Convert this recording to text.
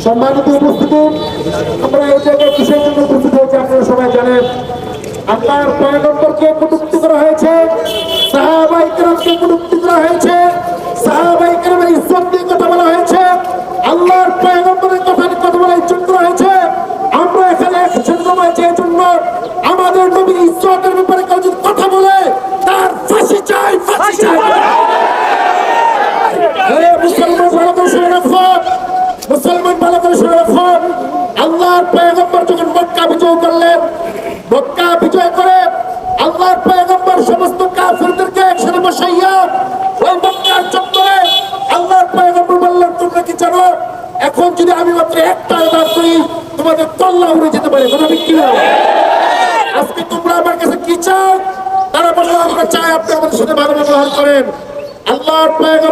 সম্মানিত উপস্থিতি, আমরা এই জায়গায় কিসের জন্য উপস্থিত হয়েছি আপনারা সবাই জানেন। আল্লাহর পয়গম্বরকে কটূক্তি করা হয়েছে, সাহাবায়ে কেরামকে কটূক্তি করা হয়েছে, সাহাবায়ে কেরামের ইজ্জত নিয়ে কথা বলা হয়েছে, আল্লাহর পয়গম্বরের কথা বলা ইজ্জত করা হয়েছে। আমরা এখানে একসাথে হয়েছে এই জন্য আমাদের নবীর ইজ্জতের ব্যাপারে কেউ যদি কথা বলে তার ফাঁসি চাই, ফাঁসি চাই। মুসলমান ভালো করে শুনে রাখুন, মুসলমান ভালো করে শুনে রাখুন। আল্লাহর পয়গম্বর যখন মক্কা বিজয় করলেন, মক্কা বিজয় করে আল্লাহর পয়গম্বর সমস্ত কাফিরদেরকে একসাথে বসাইয়া ওই মক্কার চত্বরে আল্লাহর পয়গম্বর বললেন, তোমরা কি জানো এখন যদি আমি মাত্র একটা আযান করি তোমাদের কল্লা উড়ে যেতে পারে? কথা ঠিক কিনা? আজকে তোমরা আমার কাছে কি চাও? তারা বলল আমরা চাই আপনি আমাদের সাথে ভালো ব্যবহার করেন। আল্লাহর পয়গম্বর